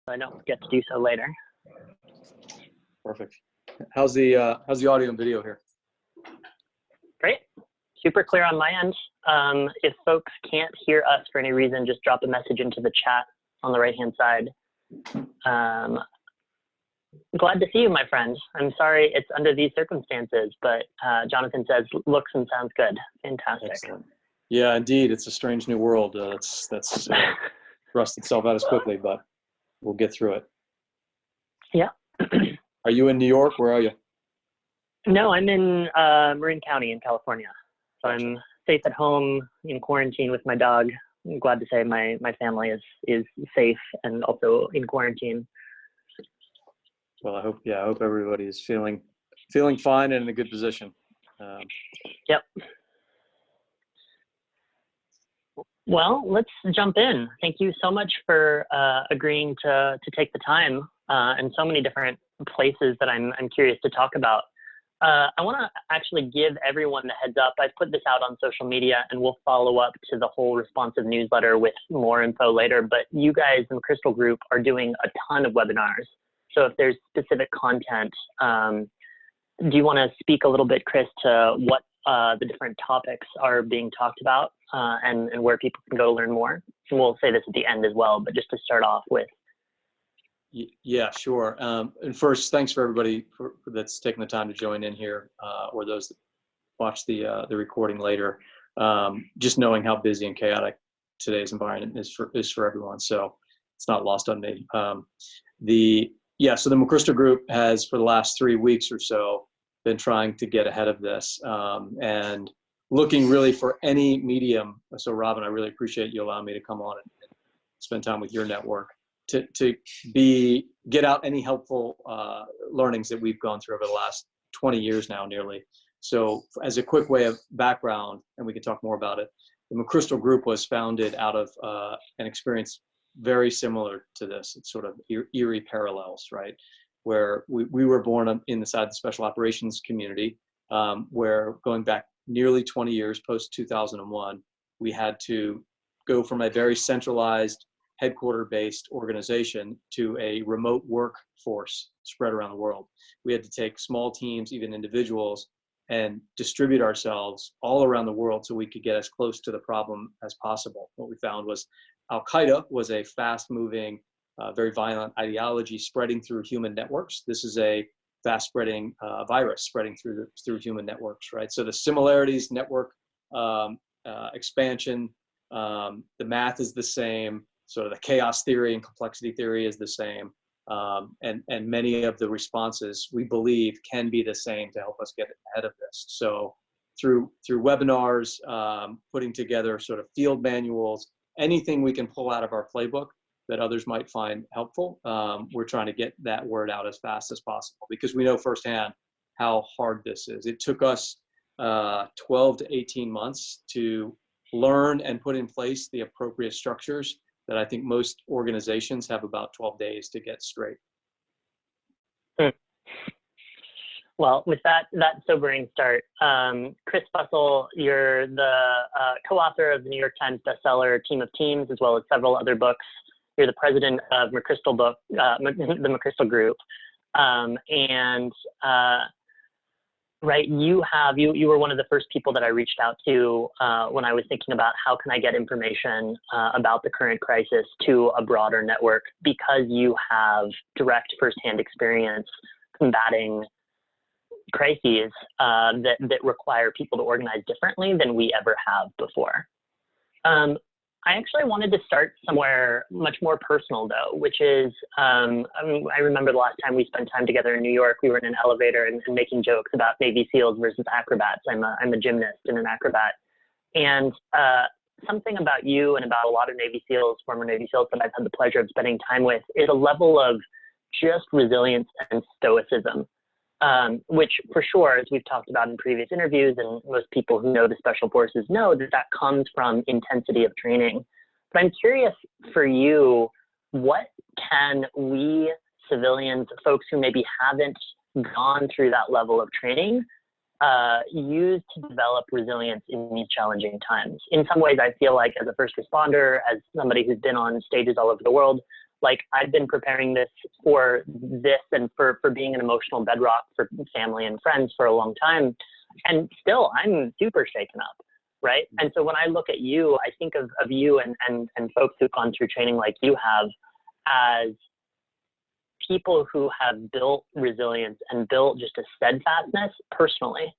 I don't forget to do so later. Perfect. How's the audio and video here? Great. Super clear on my end. If folks can't hear us for any reason, just drop a message into the chat on the right-hand side. Glad to see you, my friend. I'm sorry it's under these circumstances, but Jonathan says looks and sounds good. Fantastic. Excellent. Yeah, indeed. It's a strange new world. That's thrust itself out as quickly, but we'll get through it. Yeah. Are you in New York? Where are you? No, I'm in Marin County in California. So Gotcha. I'm safe at home in quarantine with my dog. I'm glad to say my family is safe and also in quarantine. Well, I hope everybody is feeling fine and in a good position. Yep. Well, let's jump in. Thank you so much for agreeing to take the time and so many different places that I'm curious to talk about. I want to actually give everyone the heads up. I've put this out on social media and we'll follow up to the whole responsive newsletter with more info later, but you guys in McChrystal Group are doing a ton of webinars. So if there's specific content, do you want to speak a little bit, Chris, to what the different topics are being talked about and where people can go to learn more? And we'll say this at the end as well, but just to start off with. Yeah, sure. And first, thanks for everybody that's taking the time to join in here, or those that watch the recording later. Just knowing how busy and chaotic today's environment is for everyone, so it's not lost on me. So the McChrystal Group has, for the last 3 weeks or so, been trying to get ahead of this and looking really for any medium. So Robin, I really appreciate you allowing me to come on and spend time with your network to get out any helpful learnings that we've gone through over the last 20 years now, nearly. So as a quick way of background, and we can talk more about it, the McChrystal Group was founded out of an experience very similar to this. It's sort of eerie parallels, right? Where we were born inside the special operations community, where going back nearly 20 years post 2001, we had to go from a very centralized headquarter-based organization to a remote workforce spread around the world. We had to take small teams, even individuals, and distribute ourselves all around the world so we could get as close to the problem as possible. What we found was Al-Qaeda was a fast-moving, very violent ideology spreading through human networks. This is a fast-spreading virus spreading through human networks, right? So the similarities, network expansion, the math is the same. Sort of the chaos theory and complexity theory is the same. And many of the responses we believe can be the same to help us get ahead of this. So through webinars, putting together sort of field manuals, anything we can pull out of our playbook that others might find helpful, we're trying to get that word out as fast as possible because we know firsthand how hard this is. It took us 12 to 18 months to learn and put in place the appropriate structures that I think most organizations have about 12 days to get straight. Well, with that sobering start, Chris Fussell, you're the co-author of the New York Times bestseller Team of Teams, as well as several other books. You're the president of the McChrystal Group, right, you were one of the first people that I reached out to when I was thinking about how can I get information about the current crisis to a broader network, because you have direct firsthand experience combating crises that require people to organize differently than we ever have before. I actually wanted to start somewhere much more personal though, which is, I remember the last time we spent time together in New York, we were in an elevator and making jokes about Navy SEALs versus acrobats. I'm a gymnast and an acrobat. And something about you and about a lot of Navy SEALs, former Navy SEALs that I've had the pleasure of spending time with, is a level of just resilience and stoicism. Which for sure, as we've talked about in previous interviews, and most people who know the Special Forces know that comes from intensity of training. But I'm curious for you, what can we civilians, folks who maybe haven't gone through that level of training, use to develop resilience in these challenging times? In some ways, I feel like as a first responder, as somebody who's been on stages all over the world, like I've been preparing this for this and for being an emotional bedrock for family and friends for a long time. And still I'm super shaken up. Right. And so when I look at you, I think of you and folks who've gone through training like you have as people who have built resilience and built just a steadfastness personally.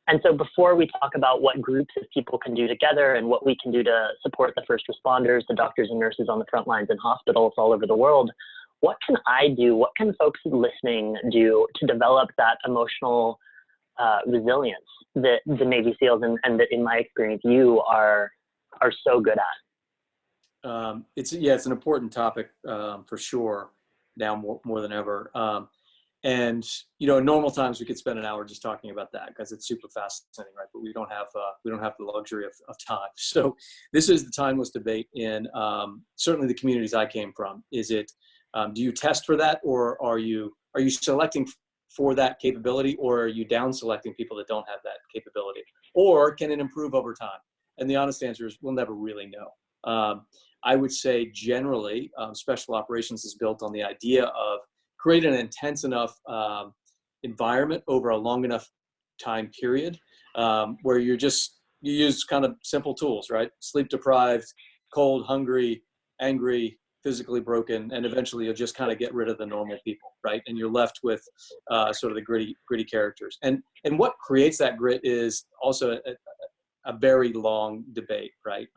And so before we talk about what groups of people can do together and what we can do to support the first responders, the doctors and nurses on the front lines in hospitals all over the world, what can I do? What can folks listening do to develop that emotional resilience that the Navy SEALs and that, in my experience, you are so good at? It's an important topic for sure now more than ever. And in normal times we could spend an hour just talking about that because it's super fascinating, right? But we don't have the luxury of time. So this is the timeless debate in certainly the communities I came from. Is it do you test for that, or are you selecting for that capability, or are you down selecting people that don't have that capability, or can it improve over time? And the honest answer is we'll never really know. I would say generally special operations is built on the idea of create an intense enough environment over a long enough time period where you use kind of simple tools, right? Sleep deprived, cold, hungry, angry, physically broken, and eventually you'll just kind of get rid of the normal people, right? And you're left with sort of the gritty characters. And what creates that grit is also a very long debate, right?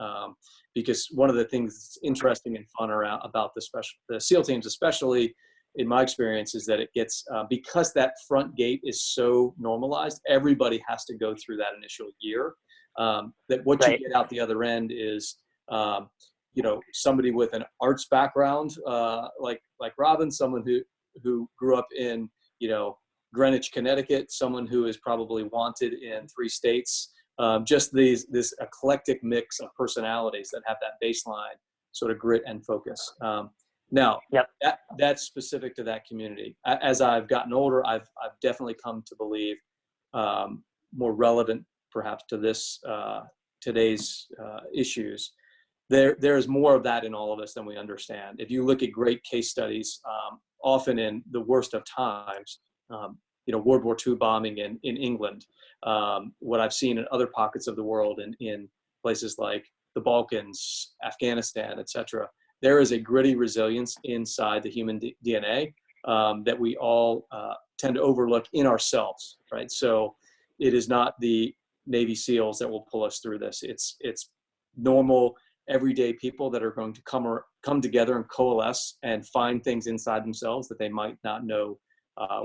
Because one of the things that's interesting and fun about the SEAL teams, especially in my experience, is that it gets, because that front gate is so normalized, everybody has to go through that initial year, that what you get out the other end is, somebody with an arts background, like Robin, someone who grew up in, Greenwich, Connecticut, someone who is probably wanted in 3 states, just this eclectic mix of personalities that have that baseline sort of grit and focus. Now, that's specific to that community. As I've gotten older, I've definitely come to believe, more relevant perhaps to this today's issues, there is more of that in all of us than we understand. If you look at great case studies, often in the worst of times, World War II bombing in England, what I've seen in other pockets of the world in places like the Balkans, Afghanistan, etc. There is a gritty resilience inside the human DNA that we all tend to overlook in ourselves, right? So it is not the Navy SEALs that will pull us through this. It's normal, everyday people that are going to come together and coalesce and find things inside themselves that they might not know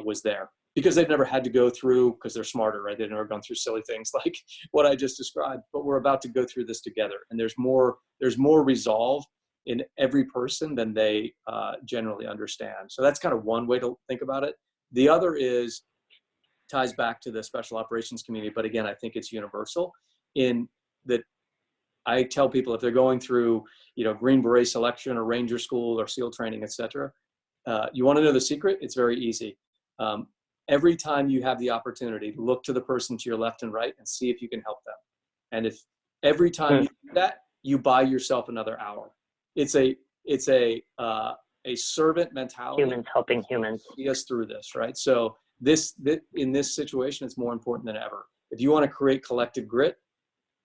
was there, because they've never had to go through, because they're smarter, right? They've never gone through silly things like what I just described. But we're about to go through this together, and there's more resolve in every person than they generally understand. So that's kind of one way to think about it. The other ties back to the special operations community, but again, I think it's universal in that I tell people if they're going through, Green Beret selection or Ranger School or SEAL training, etc., you want to know the secret? It's very easy. Every time you have the opportunity, look to the person to your left and right and see if you can help them. And if every time you do that, you buy yourself another hour. It's a servant mentality. Humans helping humans. See us through this, right? So in this situation, it's more important than ever. If you want to create collective grit,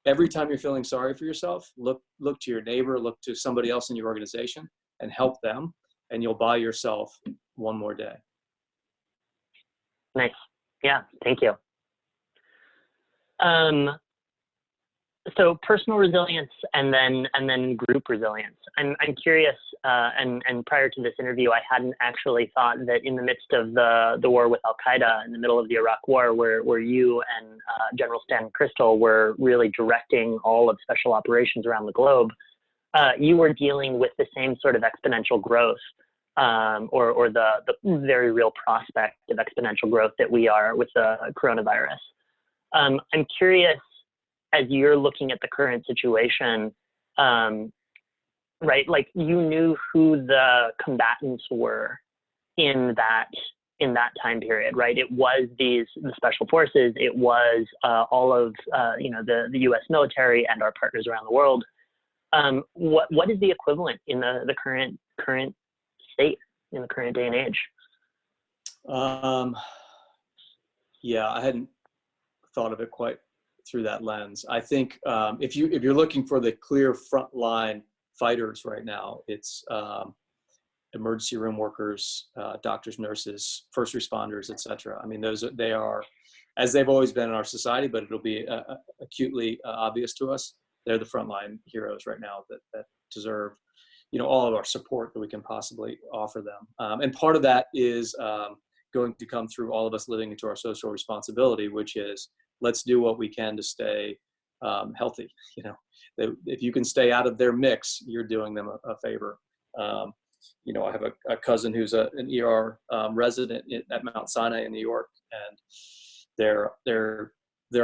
every time you're feeling sorry for yourself, look to your neighbor, look to somebody else in your organization and help them, and you'll buy yourself one more day. Nice. Yeah, thank you. So personal resilience and then group resilience. I'm curious, and prior to this interview, I hadn't actually thought that in the midst of the war with Al-Qaeda, in the middle of the Iraq War, where you and General Stan McChrystal were really directing all of special operations around the globe, you were dealing with the same sort of exponential growth, or the very real prospect of exponential growth that we are with the coronavirus. I'm curious, as you're looking at the current situation, right? Like, you knew who the combatants were in that time period, right? It was the special forces. It was all of the U.S. military and our partners around the world. What is the equivalent in the current state in the current day and age? Yeah, I hadn't thought of it quite through that lens. I think if you're looking for the clear frontline fighters right now, it's emergency room workers, doctors, nurses, first responders, etc. I mean, they are, as they've always been in our society, but it'll be acutely obvious to us. They're the frontline heroes right now that deserve, all of our support that we can possibly offer them. And part of that is going to come through all of us living into our social responsibility, which is let's do what we can to stay healthy. If you can stay out of their mix, you're doing them a favor. I have a cousin who's an ER resident at Mount Sinai in New York, and they're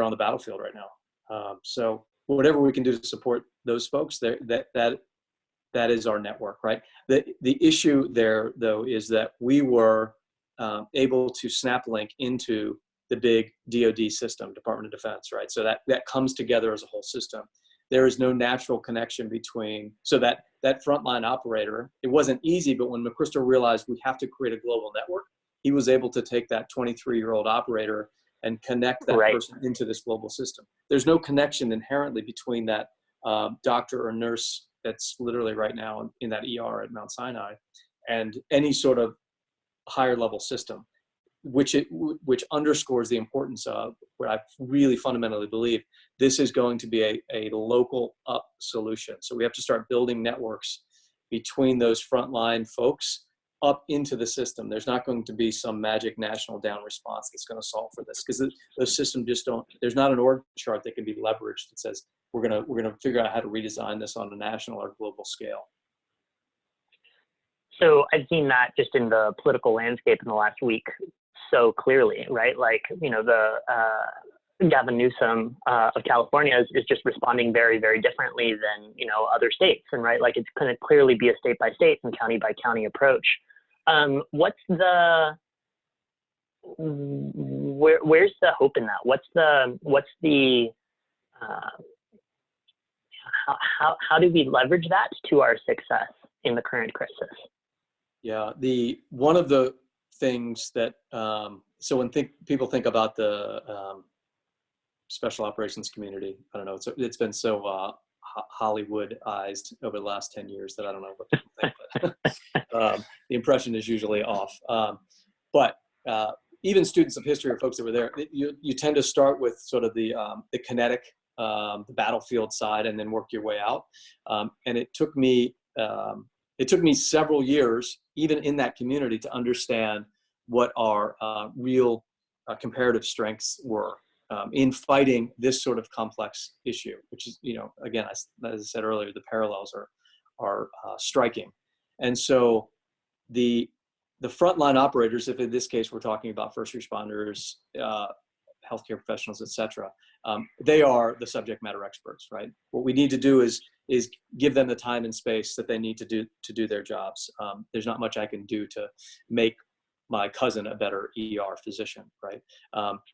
on the battlefield right now. So whatever we can do to support those folks, that is our network, right? The issue there, though, is that we were able to snap link into the big DoD system, Department of Defense, right? So that comes together as a whole system. There is no natural connection between, so that frontline operator, it wasn't easy, but when McChrystal realized we have to create a global network, he was able to take that 23-year-old operator and connect that person into this global system. There's no connection inherently between that doctor or nurse that's literally right now in that ER at Mount Sinai and any sort of higher level system, which underscores the importance of what I really fundamentally believe. This is going to be a local up solution. So we have to start building networks between those frontline folks up into the system. There's not going to be some magic national down response that's going to solve for this, because those systems just don't, there's not an org chart that can be leveraged that says, we're going to figure out how to redesign this on a national or global scale. So I've seen that just in the political landscape in the last week so clearly, right? Like, the Gavin Newsom of California is just responding very, very differently than, other states. And right, like it's going to clearly be a state by state and county by county approach. Where's the hope in that? What's the how do we leverage that to our success in the current crisis? Yeah, one of the things that so when people think about the special operations community, I don't know, it's been so Hollywoodized over the last 10 years that I don't know what people think, but the impression is usually off. But even students of history or folks that were there, you tend to start with sort of the kinetic, the battlefield side, and then work your way out. And it took me several years, even in that community, to understand what our real comparative strengths were in fighting this sort of complex issue, which is, again, as I said earlier, the parallels are striking. And so the frontline operators, if in this case we're talking about first responders, healthcare professionals, et cetera, they are the subject matter experts, right? What we need to do is give them the time and space that they need to do their jobs. There's not much I can do to make my cousin a better ER physician, right?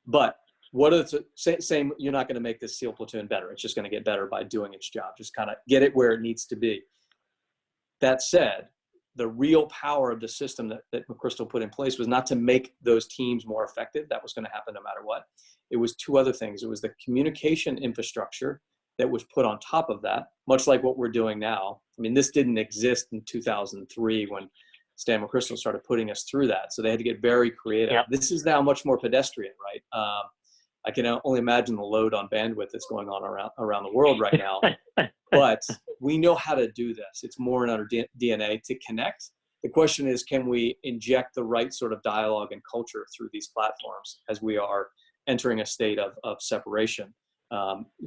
But what are the same? You're not going to make this SEAL platoon better. It's just going to get better by doing its job. Just kind of get it where it needs to be. That said, the real power of the system that McChrystal put in place was not to make those teams more effective. That was going to happen no matter what. It was two other things. It was the communication infrastructure that was put on top of that, much like what we're doing now. I mean, this didn't exist in 2003 when Stan McChrystal started putting us through that. So they had to get very creative. Yep. This is now much more pedestrian, right? I can only imagine the load on bandwidth that's going on around the world right now. But we know how to do this. It's more in our DNA to connect. The question is, can we inject the right sort of dialogue and culture through these platforms as we are entering a state of separation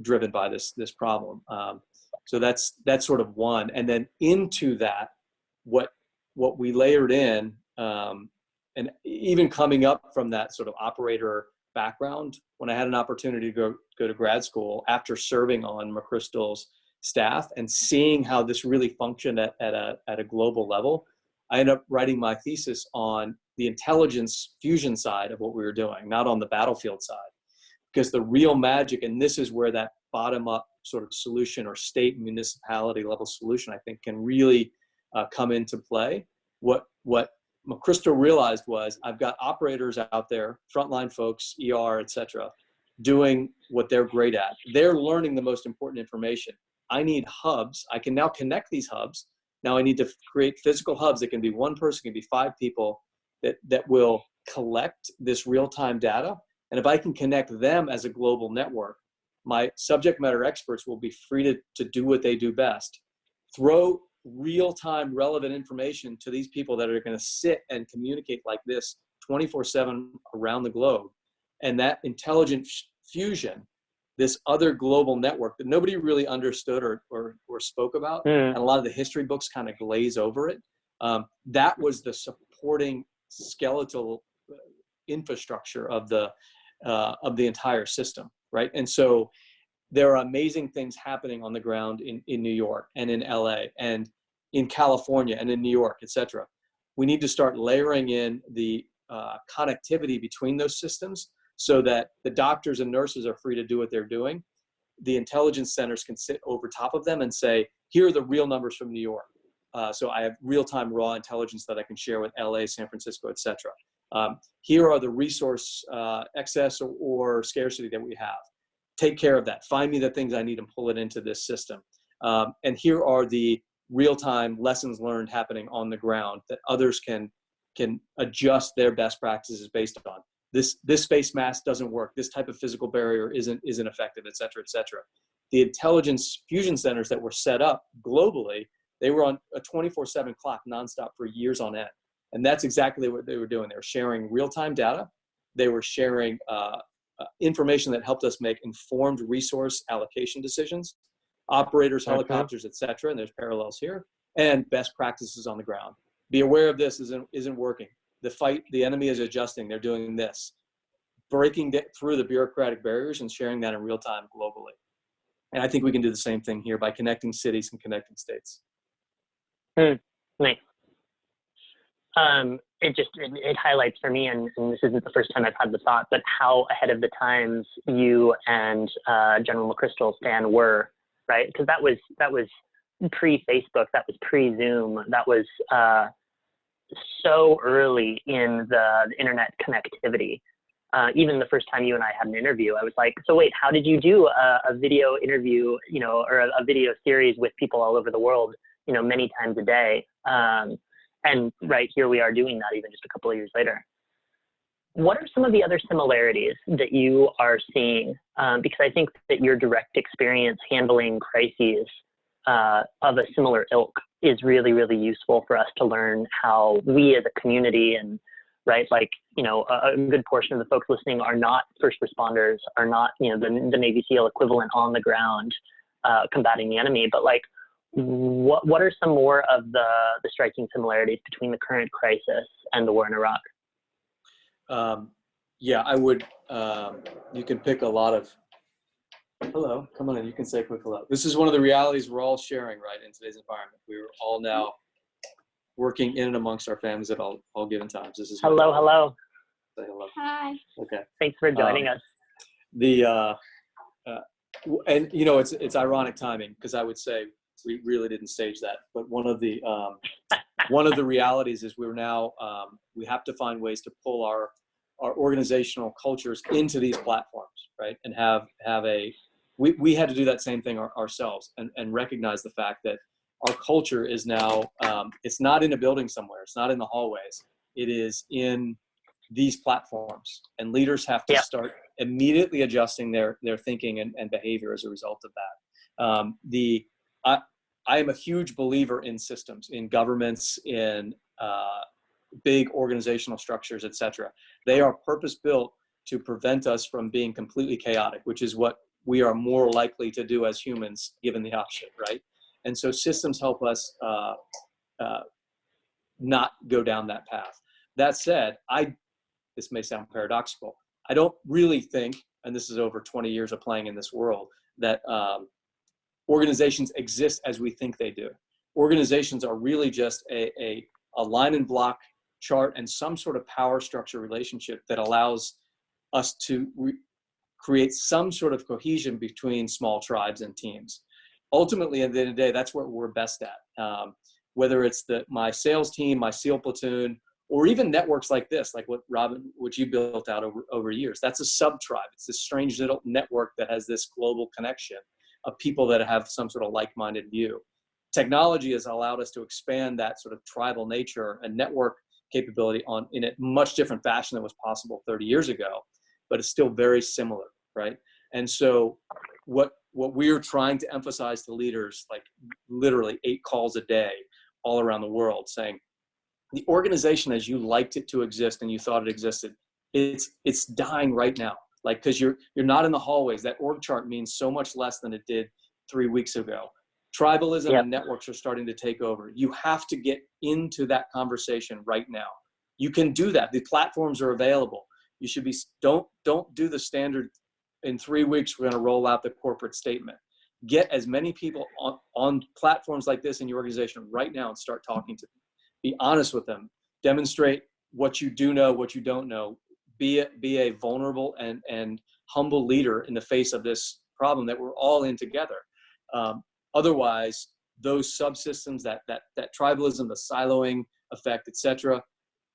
driven by this problem? So that's sort of one. And then into that, what we layered in, and even coming up from that sort of operator background, when I had an opportunity to go to grad school after serving on McChrystal's staff and seeing how this really functioned at a global level, I ended up writing my thesis on the intelligence fusion side of what we were doing, not on the battlefield side. Because the real magic, and this is where that bottom-up sort of solution or state municipality level solution, I think, can really come into play. What what McChrystal realized was, I've got operators out there, frontline folks, ER, et cetera, doing what they're great at. They're learning the most important information. I need hubs. I can now connect these hubs. Now I need to create physical hubs. It can be one person, it can be 5 people that will collect this real-time data. And if I can connect them as a global network, my subject matter experts will be free to do what they do best. Throw real-time relevant information to these people that are going to sit and communicate like this 24/7 around the globe. And that intelligent fusion, this other global network that nobody really understood or spoke about, and a lot of the history books kind of glaze over it, that was the supporting skeletal infrastructure of the entire system, right? And so there are amazing things happening on the ground in New York and in LA and in California and in New York, et cetera. We need to start layering in the connectivity between those systems so that the doctors and nurses are free to do what they're doing. The intelligence centers can sit over top of them and say, here are the real numbers from New York. So I have real-time raw intelligence that I can share with LA, San Francisco, et cetera. Here are the resource excess or scarcity that we have. Take care of that. Find me the things I need and pull it into this system. And here are the real-time lessons learned happening on the ground that others can adjust their best practices based on. This face mask doesn't work. This type of physical barrier isn't effective, et cetera, et cetera. The intelligence fusion centers that were set up globally, they were on a 24/7 clock nonstop for years on end. And that's exactly what they were doing. They were sharing real-time data. They were sharing information that helped us make informed resource allocation decisions, operators, helicopters, et cetera. And there's parallels here, and best practices on the ground. Be aware of this isn't working. The enemy is adjusting. They're doing this, breaking through the bureaucratic barriers and sharing that in real time globally. And I think we can do the same thing here by connecting cities and connecting states. Nice. It highlights for me, and this isn't the first time I've had the thought, but how ahead of the times you and General McChrystal, Stan, were, right? Because that was pre-Facebook, that was pre-Zoom, that was so early in the internet connectivity. Even the first time you and I had an interview, I was like, so wait, how did you do a video interview, or a video series with people all over the world, many times a day? And right here we are doing that even just a couple of years later. What are some of the other similarities that you are seeing? Because I think that your direct experience handling crises of a similar ilk is really, really useful for us to learn how we as a community and a good portion of the folks listening are not first responders, are not, the Navy SEAL equivalent on the ground combating the enemy, but what are some more of the striking similarities between the current crisis and the war in Iraq? Yeah, I would, you can pick a lot of, hello, come on in, you can say a quick hello. This is one of the realities we're all sharing, right, in today's environment. We're all now working in and amongst our families at all given times. This is hello. Say hello. Hi. Okay. Thanks for joining us. And it's ironic timing, because I would say we really didn't stage that. But one of the realities is we're now we have to find ways to pull our organizational cultures into these platforms, right? And we had to do that same thing ourselves and recognize the fact that our culture is now, it's not in a building somewhere. It's not in the hallways. It is in these platforms. And leaders have to start immediately adjusting their thinking and behavior as a result of that. I am a huge believer in systems, in governments, in big organizational structures, et cetera. They are purpose-built to prevent us from being completely chaotic, which is what we are more likely to do as humans, given the option, right? And so systems help us not go down that path. That said, this may sound paradoxical, I don't really think, and this is over 20 years of playing in this world, that organizations exist as we think they do. Organizations are really just a line and block chart and some sort of power structure relationship that allows us to create some sort of cohesion between small tribes and teams. Ultimately, at the end of the day, that's what we're best at. whether it's my sales team, my SEAL platoon, or even networks like this, like what you built out over years. That's a sub-tribe. It's this strange little network that has this global connection of people that have some sort of like-minded view. Technology has allowed us to expand that sort of tribal nature and network capability in a much different fashion than was possible 30 years ago, but it's still very similar, right? And so what we're trying to emphasize to leaders, like literally 8 calls a day all around the world, saying the organization as you liked it to exist and you thought it existed, it's dying right now. Like, because you're not in the hallways. That org chart means so much less than it did 3 weeks ago. Tribalism and networks are starting to take over. You have to get into that conversation right now. You can do that. The platforms are available. You should be, don't do the standard, in 3 weeks, we're going to roll out the corporate statement. Get as many people on platforms like this in your organization right now and start talking to them. Be honest with them. Demonstrate what you do know, what you don't know. Be a vulnerable and humble leader in the face of this problem that we're all in together. Otherwise, those subsystems, that tribalism, the siloing effect, etc.,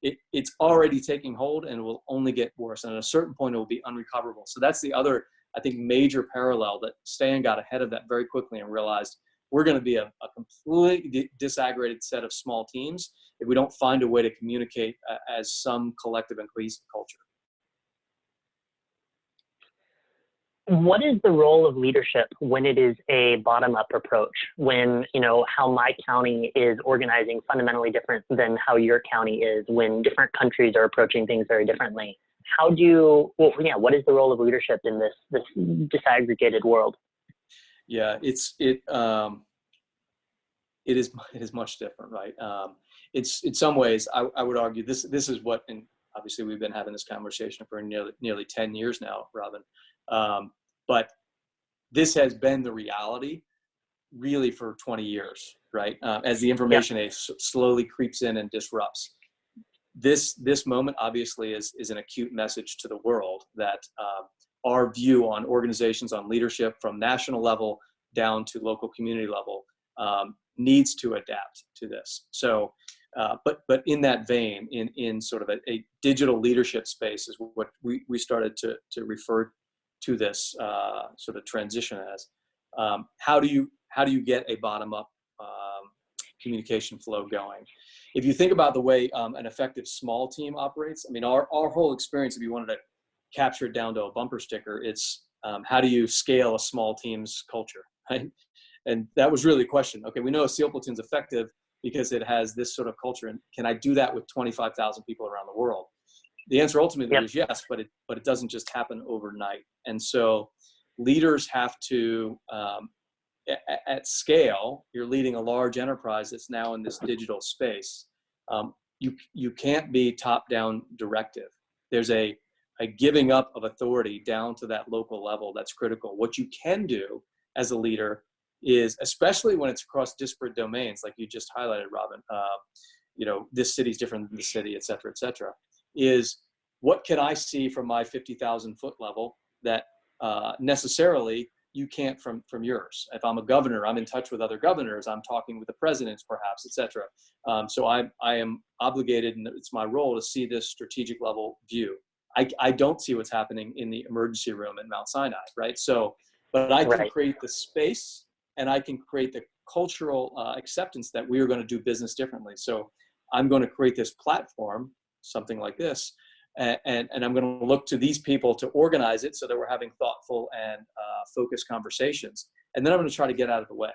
it's already taking hold and will only get worse. And at a certain point, it will be unrecoverable. So that's the other, I think, major parallel that Stan got ahead of that very quickly and realized we're going to be a completely disaggregated set of small teams if we don't find a way to communicate as some collective and cohesive culture. What is the role of leadership when it is a bottom-up approach? When, how my county is organizing fundamentally different than how your county is, when different countries are approaching things very differently? What is the role of leadership in this disaggregated world? Yeah, it is much different, right? It's in some ways, I would argue this is what, and obviously we've been having this conversation for nearly 10 years now, Robin. But this has been the reality really for 20 years, right? As the information age slowly creeps in and disrupts. This moment obviously is an acute message to the world that our view on organizations, on leadership from national level down to local community level needs to adapt to this. So, but in that vein, in sort of a digital leadership space is what we started to refer to this sort of transition as. How do you get a bottom-up communication flow going? If you think about the way an effective small team operates, I mean, our whole experience, if you wanted to capture it down to a bumper sticker, it's how do you scale a small team's culture, right? And that was really the question. Okay, we know a SEAL platoon's effective because it has this sort of culture, and can I do that with 25,000 people around the world? The answer ultimately is yes, but it doesn't just happen overnight. And so leaders have to, at scale, you're leading a large enterprise that's now in this digital space. You can't be top-down directive. There's a giving up of authority down to that local level that's critical. What you can do as a leader is, especially when it's across disparate domains, like you just highlighted, Robin, this city's different than the city, et cetera, is what can I see from my 50,000 foot level that necessarily you can't from yours? If I'm a governor, I'm in touch with other governors, I'm talking with the presidents perhaps, et cetera. So I am obligated, and it's my role to see this strategic level view. I don't see what's happening in the emergency room at Mount Sinai, right? So, but I can create the space and I can create the cultural acceptance that we are going to do business differently. So I'm going to create this platform, something like this, and I'm going to look to these people to organize it so that we're having thoughtful and focused conversations. And then I'm going to try to get out of the way.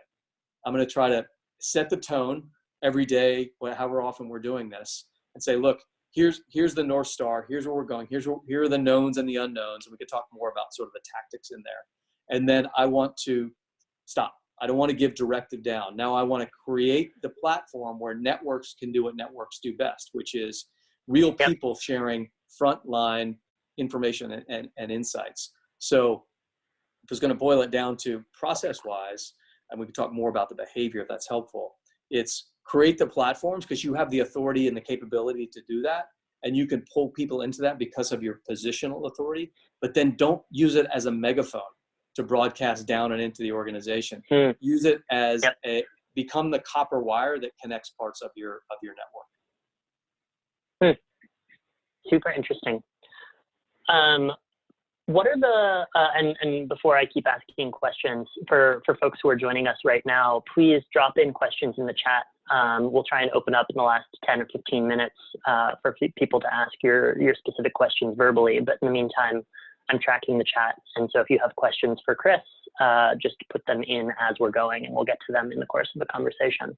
I'm going to try to set the tone every day, however often we're doing this, and say, look, here's the North Star, here's where we're going, here are the knowns and the unknowns, and we could talk more about sort of the tactics in there. And then I want to stop. I don't want to give directive down. Now I want to create the platform where networks can do what networks do best, which is real people sharing frontline information and insights. So if I was going to boil it down to process-wise, and we can talk more about the behavior if that's helpful, it's create the platforms because you have the authority and the capability to do that, and you can pull people into that because of your positional authority, but then don't use it as a megaphone to broadcast down and into the organization. Use it as become the copper wire that connects parts of your network. Super interesting. What are the, and before I keep asking questions, for folks who are joining us right now, please drop in questions in the chat. We'll try and open up in the last 10 or 15 minutes for people to ask your specific questions verbally. But in the meantime, I'm tracking the chat. And so if you have questions for Chris, just put them in as we're going, and we'll get to them in the course of the conversation.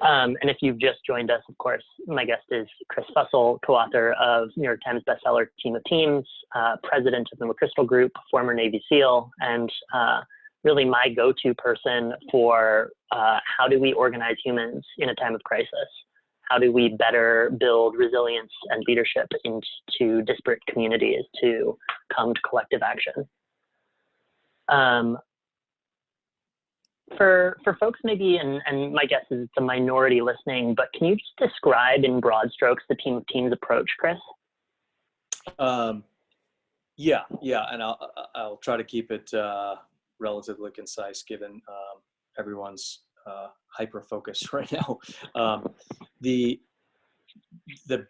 And if you've just joined us, of course, my guest is Chris Fussell, co-author of New York Times bestseller Team of Teams, president of the McChrystal Group, former Navy SEAL, and really my go-to person for how do we organize humans in a time of crisis? How do we better build resilience and leadership into disparate communities to come to collective action? For folks maybe, and my guess is it's a minority listening, but can you just describe in broad strokes the Team of Teams approach, Chris? Yeah, and I'll try to keep it relatively concise given everyone's hyper focus right now. The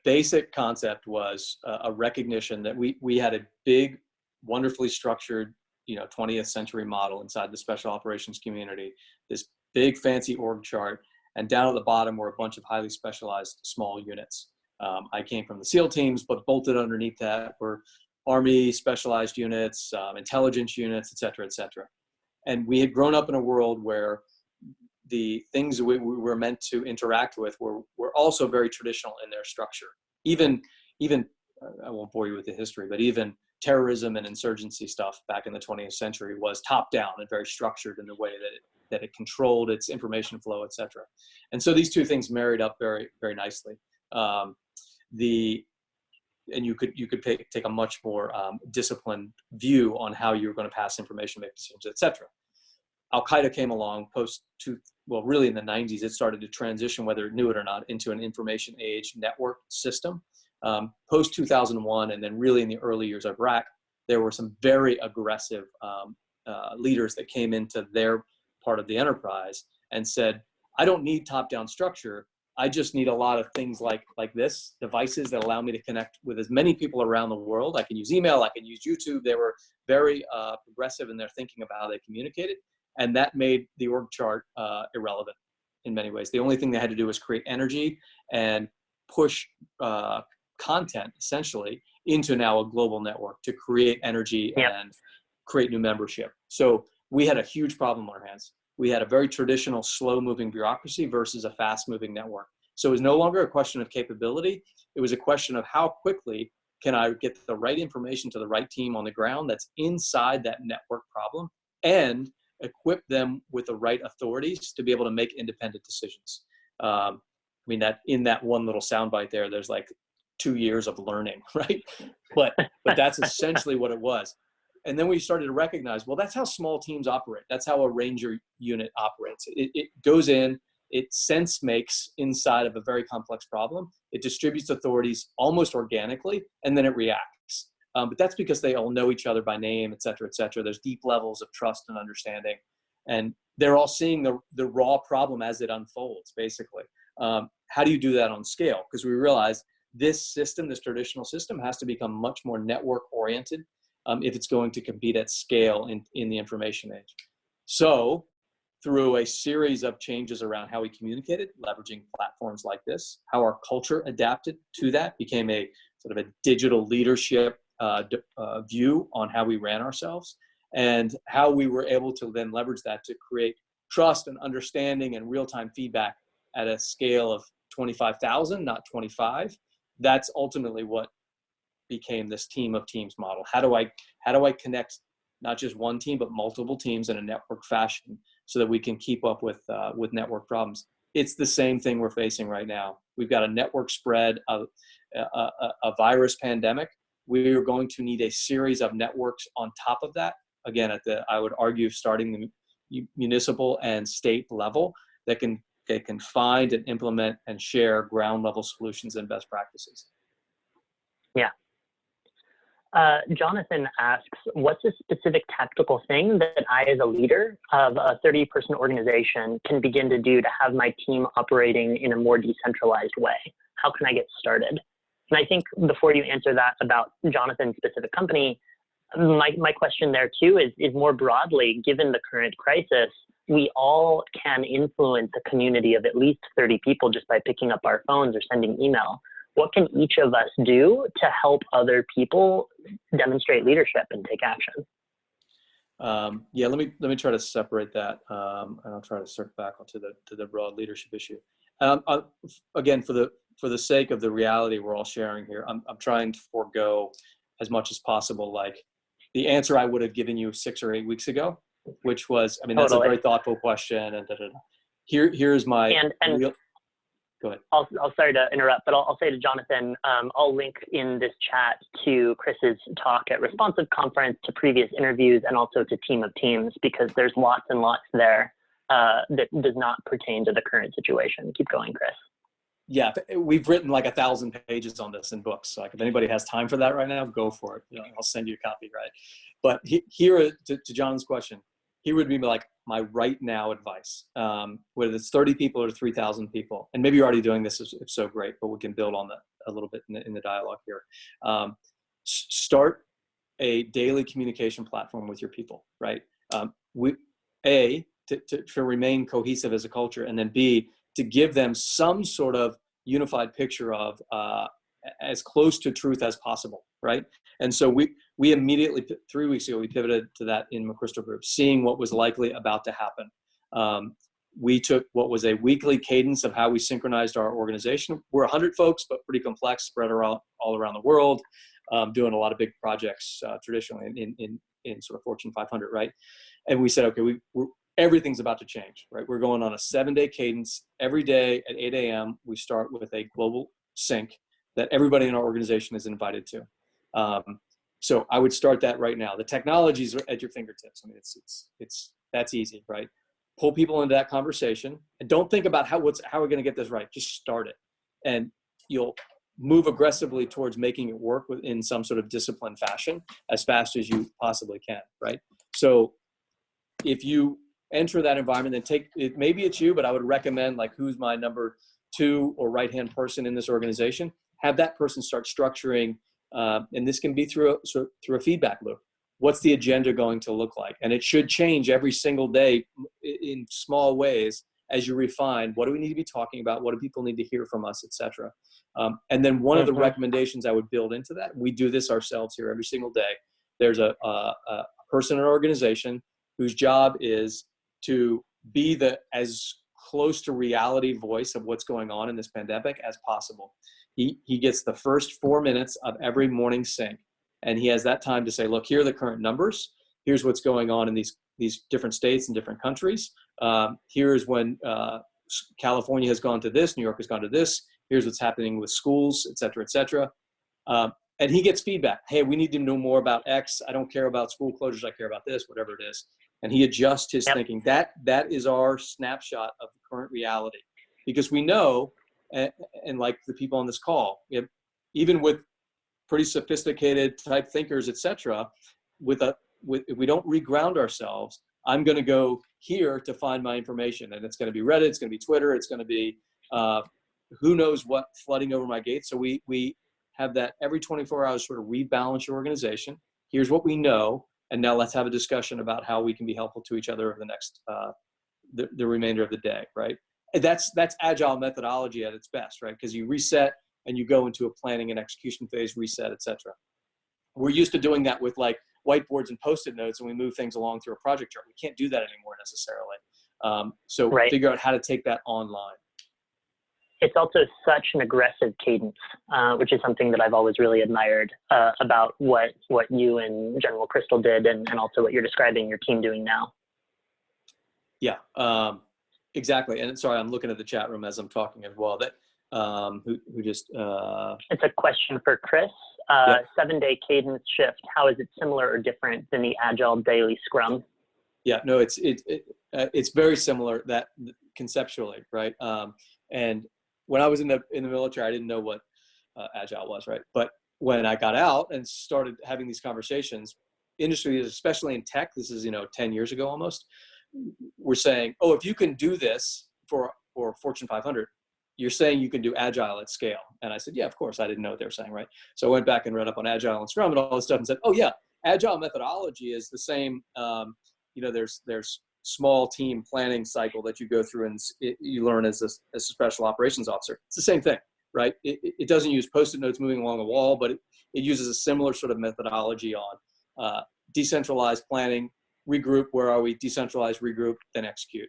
basic concept was a recognition that we had a big, wonderfully structured 20th century model inside the special operations community, this big fancy org chart, and down at the bottom were a bunch of highly specialized small units. I came from the SEAL teams, but bolted underneath that were Army specialized units, intelligence units, et cetera, et cetera. And we had grown up in a world where the things we were meant to interact with were also very traditional in their structure. Even I won't bore you with the history, but even terrorism and insurgency stuff back in the 20th century was top down and very structured in the way that it controlled its information flow, et cetera. And so these two things married up very, very nicely. And you could take a much more disciplined view on how you're going to pass information, make decisions, et cetera. Al-Qaeda came along really in the 90s, it started to transition, whether it knew it or not, into an information age network system. Post 2001, and then really in the early years of Iraq, there were some very aggressive leaders that came into their part of the enterprise and said, I don't need top-down structure. I just need a lot of things like this, devices that allow me to connect with as many people around the world. I can use email, I can use YouTube. They were very progressive in their thinking of how they communicated. And that made the org chart irrelevant in many ways. The only thing they had to do was create energy and push content essentially into now a global network to create energy and create new membership. So we had a huge problem on our hands. We had a very traditional slow moving bureaucracy versus a fast moving network. So it was no longer a question of capability. It was a question of how quickly can I get the right information to the right team on the ground that's inside that network problem, and equip them with the right authorities to be able to make independent decisions. I mean, that in that one little soundbite there, there's like 2 years of learning, right? But that's essentially what it was. And then we started to recognize, well, that's how small teams operate. That's how a Ranger unit operates. It goes in, it sense makes inside of a very complex problem. It distributes authorities almost organically, and then it reacts. But that's because they all know each other by name, et cetera, et cetera. There's deep levels of trust and understanding. And they're all seeing the raw problem as it unfolds, basically. How do you do that on scale? Because we realize this system, this traditional system, has to become much more network-oriented if it's going to compete at scale in the information age. So through a series of changes around how we communicated, leveraging platforms like this, how our culture adapted to that, became a sort of a digital leadership view on how we ran ourselves, and how we were able to then leverage that to create trust and understanding and real-time feedback at a scale of 25,000, not 25. That's ultimately what became this Team of Teams model. How do I connect not just one team, but multiple teams in a network fashion so that we can keep up with network problems? It's the same thing we're facing right now. We've got a network spread of a virus pandemic. We're going to need a series of networks on top of that. Again, I would argue, starting the municipal and state level, that can find and implement and share ground level solutions and best practices. Yeah. Jonathan asks, what's a specific tactical thing that I, as a leader of a 30-person organization, can begin to do to have my team operating in a more decentralized way? How can I get started? And I think before you answer that about Jonathan's specific company, my question there too is more broadly, given the current crisis, we all can influence a community of at least 30 people just by picking up our phones or sending email. What can each of us do to help other people demonstrate leadership and take action? Yeah, let me try to separate that, and I'll try to circle back onto the broad leadership issue. Again, for the sake of the reality we're all sharing here, I'm trying to forego as much as possible, like the answer I would have given you 6 or 8 weeks ago, which was, I mean, that's a very thoughtful question, and here's my real. Go ahead. I'll sorry to interrupt, but I'll say to Jonathan, I'll link in this chat to Chris's talk at Responsive Conference, to previous interviews, and also to Team of Teams, because there's lots and lots there that does not pertain to the current situation. Keep going, Chris. Yeah, we've written like 1,000 pages on this in books. So like if anybody has time for that right now, go for it. I'll send you a copy, right? But here, to John's question, here would be like my right now advice, whether it's 30 people or 3,000 people. And maybe you're already doing this, if so, great, but we can build on that a little bit in the dialogue here. Start a daily communication platform with your people, right? To remain cohesive as a culture, and then B, to give them some sort of unified picture of as close to truth as possible, right? And so we immediately, 3 weeks ago, we pivoted to that in McChrystal Group, seeing what was likely about to happen. We took what was a weekly cadence of how we synchronized our organization. We're 100 folks, but pretty complex, spread around all around the world, doing a lot of big projects traditionally in sort of Fortune 500, right? And we said, okay, everything's about to change, right? We're going on a 7-day cadence. Every day at 8 a.m., we start with a global sync that everybody in our organization is invited to. So I would start that right now. The technologies are at your fingertips. I mean, that's easy, right? Pull people into that conversation, and don't think about how we're going to get this right. Just start it, and you'll move aggressively towards making it work in some sort of disciplined fashion as fast as you possibly can, right? So if you enter that environment, then take it. Maybe it's you, but I would recommend, like, who's my number 2 or right-hand person in this organization? Have that person start structuring, and this can be through a feedback loop. What's the agenda going to look like? And it should change every single day in small ways as you refine. What do we need to be talking about? What do people need to hear from us, et cetera? And then one of the recommendations I would build into that, we do this ourselves here every single day. There's a person in our organization whose job is to be the as close to reality voice of what's going on in this pandemic as possible. He gets the first 4 minutes of every morning sync, and he has that time to say, look, here are the current numbers. Here's what's going on in these different states and different countries. Here's when California has gone to this, New York has gone to this. Here's what's happening with schools, et cetera, et cetera. And he gets feedback. Hey, we need to know more about X. I don't care about school closures. I care about this, whatever it is. And he adjusts his thinking. That is our snapshot of the current reality. Because we know, and like the people on this call, even with pretty sophisticated type thinkers, et cetera, if we don't reground ourselves, I'm going to go here to find my information. And it's going to be Reddit, it's going to be Twitter, it's going to be who knows what flooding over my gate. So we have that every 24 hours, sort of rebalance your organization. Here's what we know. And now let's have a discussion about how we can be helpful to each other over the next, the remainder of the day, right? And that's Agile methodology at its best, right? Because you reset and you go into a planning and execution phase, reset, et cetera. We're used to doing that with like whiteboards and Post-it notes, and we move things along through a project chart. We can't do that anymore necessarily. So figure out how to take that online. It's also such an aggressive cadence, which is something that I've always really admired about what you and General McChrystal did, and also what you're describing your team doing now. Yeah, exactly. And sorry, I'm looking at the chat room as I'm talking as well. That who just it's a question for Chris. 7-day cadence shift. How is it similar or different than the Agile daily Scrum? Yeah, no, it's very similar that conceptually, right? And when I was in the military, I didn't know what Agile was, right? But when I got out and started having these conversations, industry, especially in tech, this is, 10 years ago almost, we're saying, oh, if you can do this for Fortune 500, you're saying you can do Agile at scale. And I said, yeah, of course. I didn't know what they were saying, right? So I went back and read up on Agile and Scrum and all this stuff and said, oh yeah, Agile methodology is the same. There's small team planning cycle that you go through and you learn as a special operations officer. It's the same thing, right? It doesn't use Post-it notes moving along the wall, but it uses a similar sort of methodology on decentralized planning, regroup, where are we, decentralize, regroup, then execute.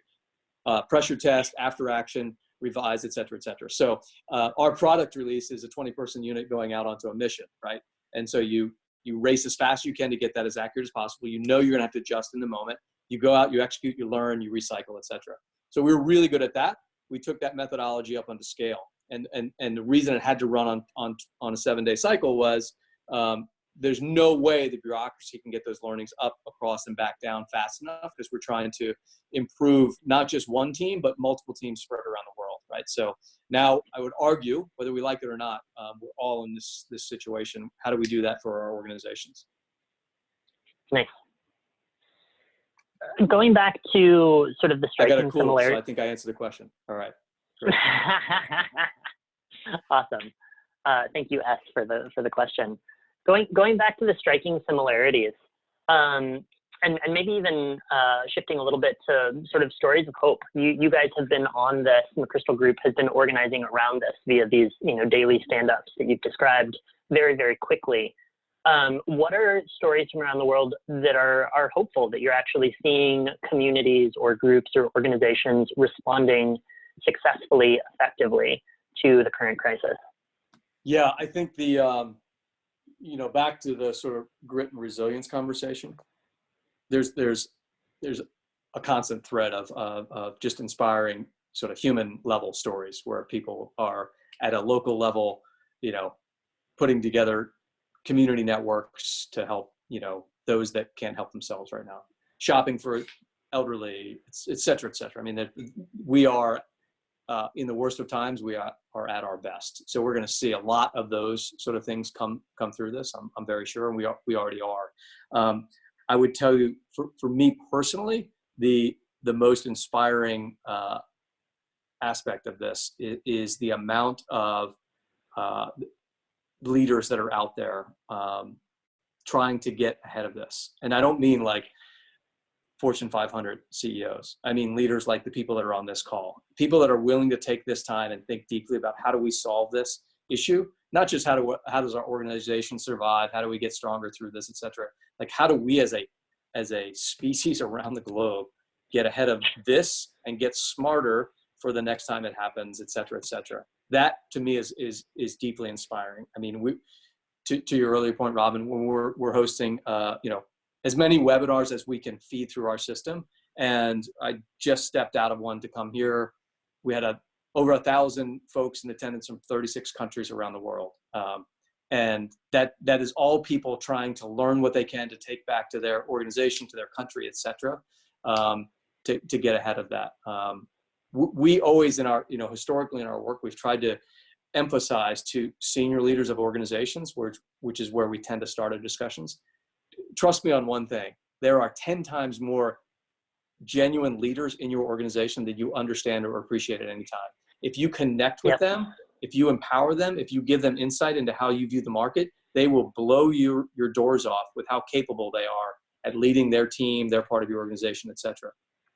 Pressure test, after action, revise, et cetera, et cetera. So our product release is a 20-person unit going out onto a mission, right? And so you race as fast as you can to get that as accurate as possible. You know you're gonna have to adjust in the moment. You go out, you execute, you learn, you recycle, et cetera. So we were really good at that. We took that methodology up onto scale. And the reason it had to run on a 7-day cycle was there's no way the bureaucracy can get those learnings up, across, and back down fast enough, because we're trying to improve not just one team, but multiple teams spread around the world, right? So now I would argue, whether we like it or not, we're all in this situation. How do we do that for our organizations? Nice. Going back to sort of the striking I got a cool, similarity. so I think I answered the question. All right. Great. Awesome. Thank you, S, for the question. Going back to the striking similarities, and maybe even shifting a little bit to sort of stories of hope. You guys have been on this. McChrystal Group has been organizing around this via these daily stand-ups that you've described very, very quickly. What are stories from around the world that are hopeful, that you're actually seeing communities or groups or organizations responding successfully, effectively to the current crisis? Yeah, I think the back to the sort of grit and resilience conversation, there's a constant thread of just inspiring sort of human level stories where people are at a local level, putting together community networks to help, those that can't help themselves right now, shopping for elderly, et cetera, et cetera. I mean, we are, in the worst of times, we are at our best. So we're going to see a lot of those sort of things come through this. I'm very sure, and we already are. I would tell you, for me personally, the most inspiring aspect of this is the amount of leaders that are out there trying to get ahead of this. And I don't mean like Fortune 500 CEOs. I mean leaders like the people that are on this call, people that are willing to take this time and think deeply about how do we solve this issue, not just how does our organization survive, how do we get stronger through this, et cetera. Like, how do we as a species around the globe get ahead of this and get smarter for the next time it happens, et cetera, et cetera. That to me is deeply inspiring. I mean, to your earlier point, Robin, when we're hosting, as many webinars as we can feed through our system. And I just stepped out of one to come here. We had over 1,000 folks in attendance from 36 countries around the world. And that is all people trying to learn what they can to take back to their organization, to their country, et cetera, to get ahead of that. We always historically in our work, we've tried to emphasize to senior leaders of organizations, which is where we tend to start our discussions. Trust me on one thing, there are 10 times more genuine leaders in your organization that you understand or appreciate at any time. If you connect with them, if you empower them, if you give them insight into how you view the market, they will blow your doors off with how capable they are at leading their team, their part of your organization, et cetera.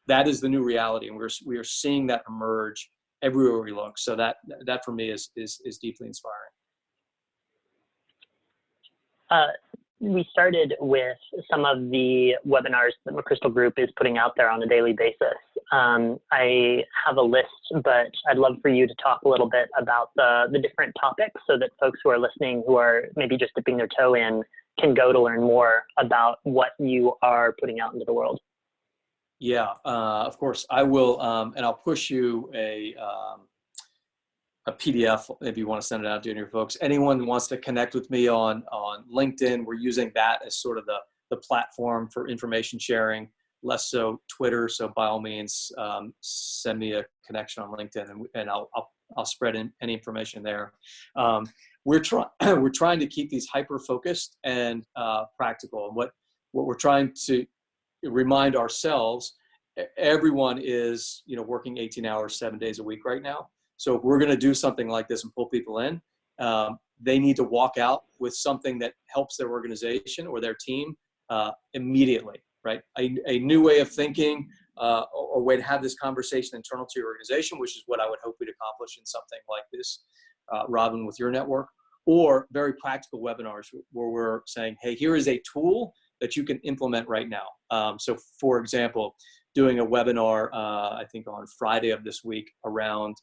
That is the new reality, and we are seeing that emerge everywhere we look. So that for me is deeply inspiring. We started with some of the webinars that McChrystal Group is putting out there on a daily basis. I have a list, but I'd love for you to talk a little bit about the different topics so that folks who are listening, who are maybe just dipping their toe in, can go to learn more about what you are putting out into the world. Yeah, of course. I will, and I'll push you a PDF if you want to send it out to any of your folks. Anyone who wants to connect with me on LinkedIn, we're using that as sort of the platform for information sharing, less so Twitter. So by all means, send me a connection on LinkedIn, and I'll I'll spread any information there. We're trying to keep these hyper focused and practical. And what we're trying to remind ourselves, everyone is working 18 hours, 7 days a week right now. So if we're going to do something like this and pull people in, they need to walk out with something that helps their organization or their team immediately, right? A new way of thinking, or way to have this conversation internal to your organization, which is what I would hope we'd accomplish in something like this, Robin, with your network, or very practical webinars where we're saying, hey, here is a tool that you can implement right now. So for example, doing a webinar, I think on Friday of this week around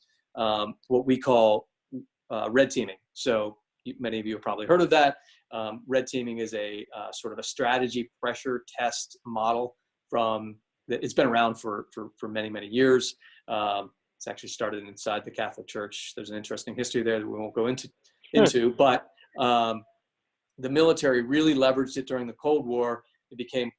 what we call red teaming. So many of you have probably heard of that. Red teaming is a sort of a strategy pressure test model it's been around for many, many years. It's actually started inside the Catholic Church. There's an interesting history there that we won't go into, but the military really leveraged it during the Cold War. It became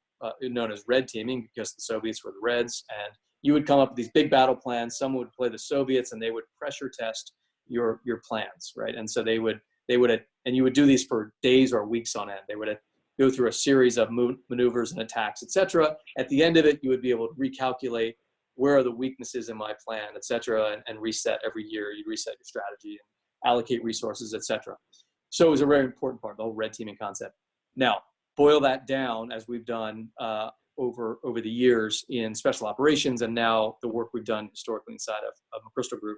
known as red teaming because the Soviets were the Reds, and you would come up with these big battle plans. Someone would play the Soviets and they would pressure test your plans, right? And so they would, and you would do these for days or weeks on end. They would go through a series of maneuvers and attacks, et cetera. At the end of it, you would be able to recalculate where are the weaknesses in my plan, et cetera, and reset every year. You reset your strategy and allocate resources, et cetera. So it was a very important part of the whole red teaming concept. Now, boil that down as we've done over the years in special operations, and now the work we've done historically inside of McChrystal Group.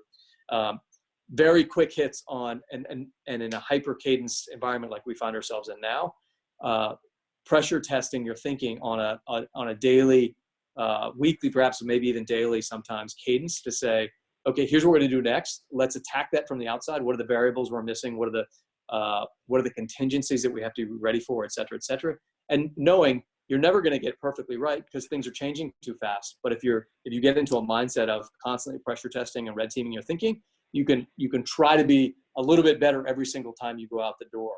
Very quick hits on, and in a hyper cadence environment like we find ourselves in now, pressure testing your thinking on a daily, weekly, perhaps maybe even daily sometimes cadence to say, okay, here's what we're going to do next. Let's attack that from the outside. What are the variables we're missing? What are the contingencies that we have to be ready for, et cetera, et cetera. And knowing you're never going to get perfectly right because things are changing too fast. But if you get into a mindset of constantly pressure testing and red teaming your thinking, you can try to be a little bit better every single time you go out the door.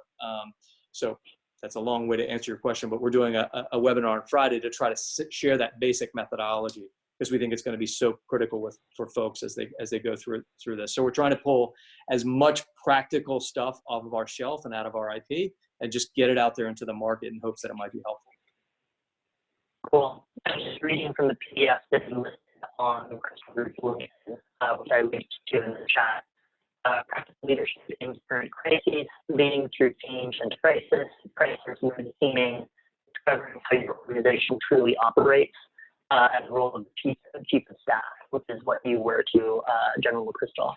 So that's a long way to answer your question, but we're doing a webinar on Friday to try to share that basic methodology because we think it's going to be so critical for folks as they go through this. So we're trying to pull as much practical stuff off of our shelf and out of our IP and just get it out there into the market in hopes that it might be helpful. Cool. I'm just reading from the PDF that you listed on the McChrystal Group, which I linked to in the chat. Practical leadership in current crises, leading through change and crisis red teaming, discovering how your organization truly operates, and the role of the chief of staff, which is what you were to General McChrystal.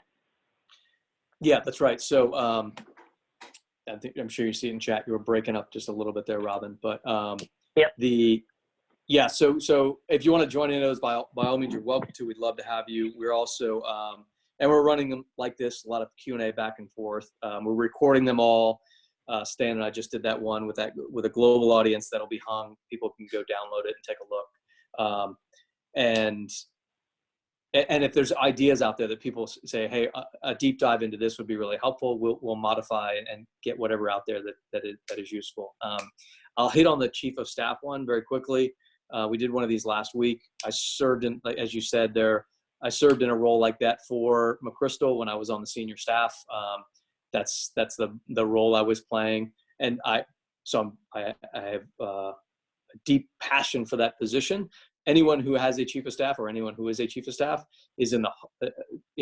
Yeah, that's right. So I'm sure you see it in chat. You were breaking up just a little bit there, Robin. But yep. So if you want to join in those, by all means, you're welcome to. We'd love to have you. We're also and we're running them like this, a lot of Q&A back and forth. We're recording them all. Stan and I just did that one with a global audience that'll be hung. People can go download it and take a look. And if there's ideas out there that people say, hey, a deep dive into this would be really helpful, we'll modify and get whatever out there that is useful. I'll hit on the chief of staff one very quickly. We did one of these last week. I served in, as you said there, I served in a role like that for McChrystal when I was on the senior staff. That's the role I was playing, and I have a deep passion for that position. Anyone who has a chief of staff or anyone who is a chief of staff is in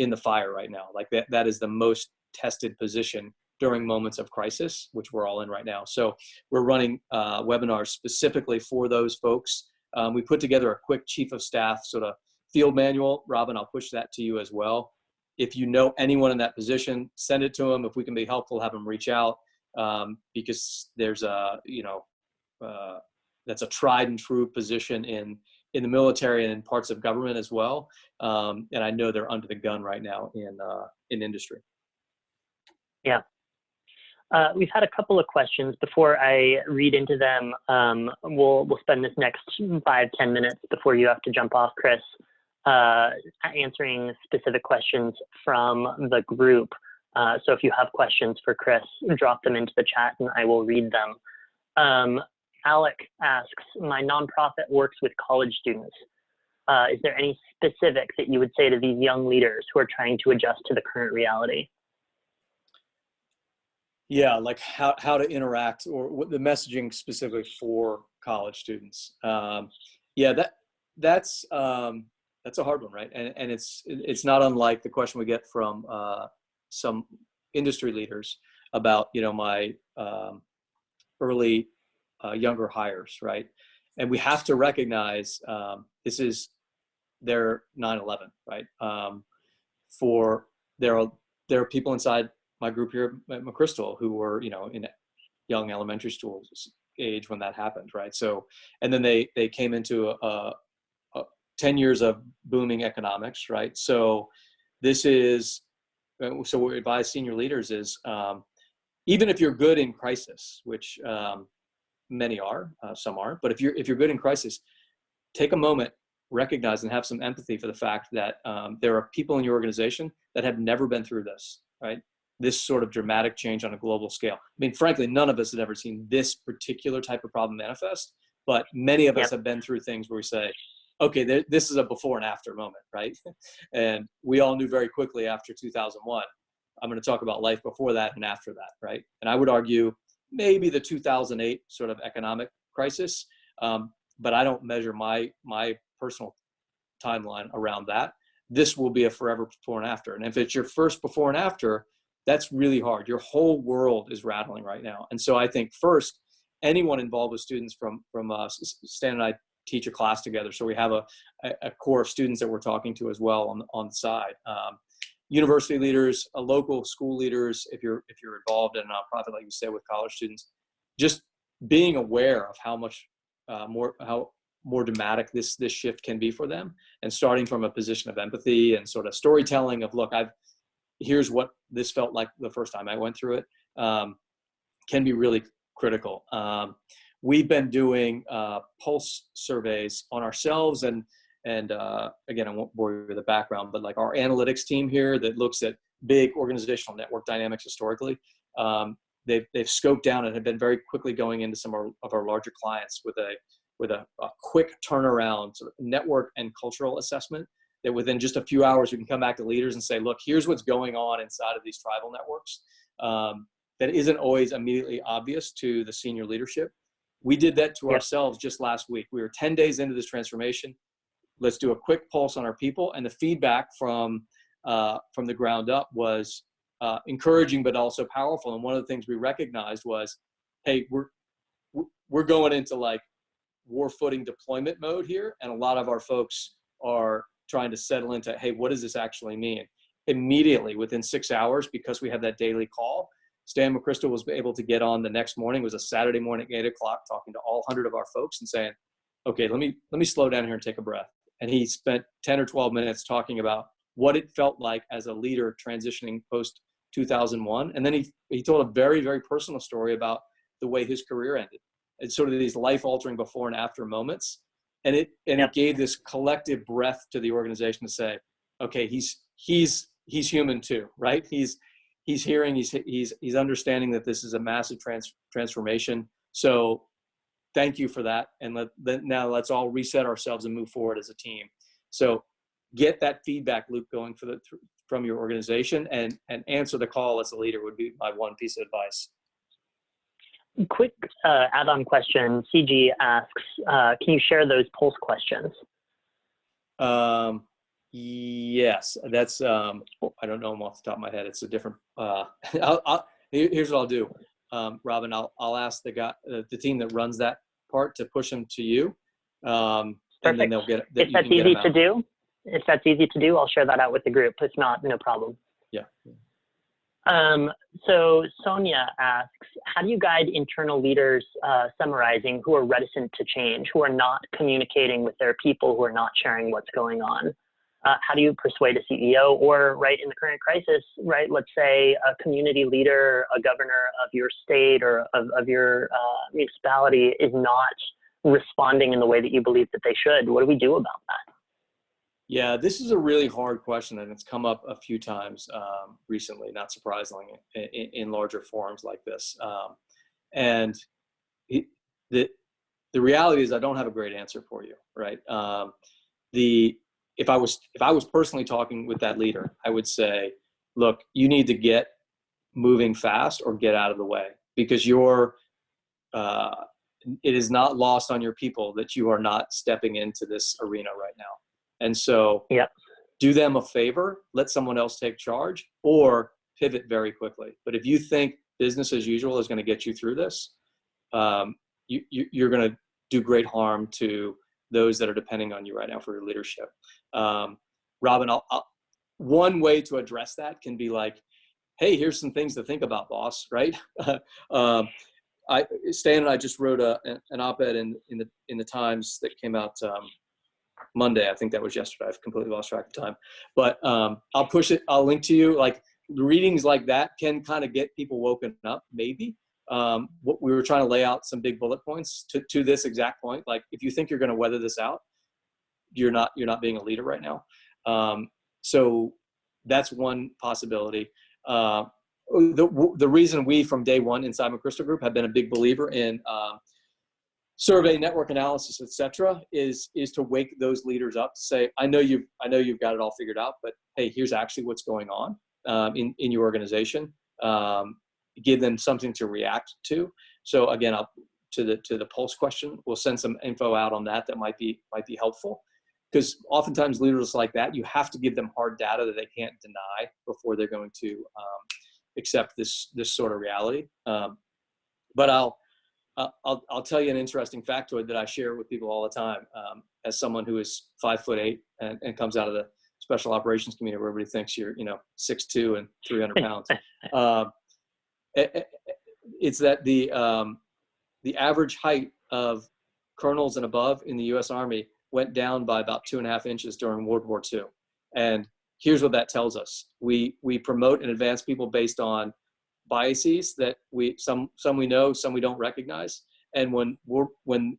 the fire right now. Like that is the most tested position during moments of crisis, which we're all in right now. So we're running webinars specifically for those folks. We put together a quick chief of staff sort of field manual. Robin, I'll push that to you as well. If you know anyone in that position, send it to them. If we can be helpful, have them reach out, because there's that's a tried and true position in the military and in parts of government as well. And I know they're under the gun right now in industry. Yeah. We've had a couple of questions. Before I read into them, we'll spend this next 5-10 minutes before you have to jump off, Chris, answering specific questions from the group. So if you have questions for Chris, drop them into the chat and I will read them. Alec asks, my nonprofit works with college students. Is there any specifics that you would say to these young leaders who are trying to adjust to the current reality? Yeah, like how to interact, or what the messaging specifically for college students. Yeah, that's a hard one, right? And it's not unlike the question we get from some industry leaders about, you know, my early younger hires, right? And we have to recognize this is their 9/11, right? For there are people inside my group here at McChrystal who were, you know, in young elementary school age when that happened, right? So, and then they came into a 10 years of booming economics, right? So this is, so what we advise senior leaders is, even if you're good in crisis, which many are, some aren't, but if you're good in crisis, take a moment, recognize and have some empathy for the fact that there are people in your organization that have never been through this, right? This sort of dramatic change on a global scale. I mean, frankly, none of us had ever seen this particular type of problem manifest, but many of us have been through things where we say, okay, this is a before and after moment, right? And we all knew very quickly after 2001, I'm going to talk about life before that and after that, right? And I would argue maybe the 2008 sort of economic crisis, but I don't measure my personal timeline around that. This will be a forever before and after. And if it's your first before and after, that's really hard. Your whole world is rattling right now. And so I think first, anyone involved with students from Stan and I teach a class together. So we have a core of students that we're talking to as well on the side. University leaders, local school leaders, if you're involved in a nonprofit, like you said, with college students, just being aware of how much more dramatic this shift can be for them, and starting from a position of empathy and sort of storytelling of, look, here's what this felt like the first time I went through it, can be really critical. We've been doing pulse surveys on ourselves, and again, I won't bore you with the background, but like our analytics team here that looks at big organizational network dynamics historically, they've scoped down and have been very quickly going into some of our larger clients with a quick turnaround sort of network and cultural assessment, that within just a few hours we can come back to leaders and say, look, here's what's going on inside of these tribal networks that isn't always immediately obvious to the senior leadership. We did that to ourselves just last week. We were 10 days into this transformation. Let's do a quick pulse on our people. And the feedback from the ground up was encouraging, but also powerful. And one of the things we recognized was, hey, we're going into like war footing deployment mode here. And a lot of our folks are trying to settle into, hey, what does this actually mean? Immediately within 6 hours, because we have that daily call, Stan McChrystal was able to get on the next morning. It was a Saturday morning, 8 o'clock, talking to all 100 of our folks and saying, okay, let me slow down here and take a breath. And he spent 10 or 12 minutes talking about what it felt like as a leader transitioning post 2001. And then he told a very, very personal story about the way his career ended. It's sort of these life-altering before and after moments. And it gave this collective breath to the organization to say, okay, he's human too, right? He's hearing, he's understanding that this is a massive transformation. So thank you for that. And now let's all reset ourselves and move forward as a team. So get that feedback loop going from your organization, and answer the call as a leader would be my one piece of advice. Quick add-on question. CG asks, can you share those pulse questions? Yes, that's, I don't know them off the top of my head. It's a different, here's what I'll do. Robin, I'll ask the team that runs that part to push them to you. And then they'll get, if that's easy to do. If that's easy to do, I'll share that out with the group. If not, no problem. Yeah. So Sonia asks, how do you guide internal leaders summarizing who are reticent to change, who are not communicating with their people, who are not sharing what's going on? How do you persuade a CEO, or right in the current crisis, right, let's say a community leader, a governor of your state or of your municipality is not responding in the way that you believe that they should? What do we do about that? Yeah, this is a really hard question, and it's come up a few times recently, not surprisingly, in larger forums like this. And the reality is I don't have a great answer for you, right? if I was personally talking with that leader, I would say, look, you need to get moving fast or get out of the way, because it is not lost on your people that you are not stepping into this arena right now. And so do them a favor, let someone else take charge, or pivot very quickly. But if you think business as usual is going to get you through this, you're going to do great harm to those that are depending on you right now for your leadership. Robin, one way to address that can be like, hey, here's some things to think about, boss, right? Stan and I just wrote an op-ed in the Times that came out Monday. I think that was yesterday. I've completely lost track of time. But I'll push it. I'll link to you. Like, readings like that can kind of get people woken up, maybe. What we were trying to lay out some big bullet points to this exact point. Like, if you think you're going to weather this out, you're not being a leader right now. So that's one possibility. The reason we, from day one inside McChrystal Group, have been a big believer in survey, network analysis, et cetera, is to wake those leaders up to say, I know you've got it all figured out, but hey, here's actually what's going on in your organization. Give them something to react to. So again, to the pulse question, we'll send some info out on that might be helpful, because oftentimes leaders like that, you have to give them hard data that they can't deny before they're going to accept this sort of reality. But I'll tell you an interesting factoid that I share with people all the time, as someone who is 5'8" and comes out of the special operations community where everybody thinks you're 6'2" and 300 pounds. It's that the average height of colonels and above in the U.S. Army went down by about 2.5 inches during World War II. And here's what that tells us. We promote and advance people based on biases that some we know, some we don't recognize. And when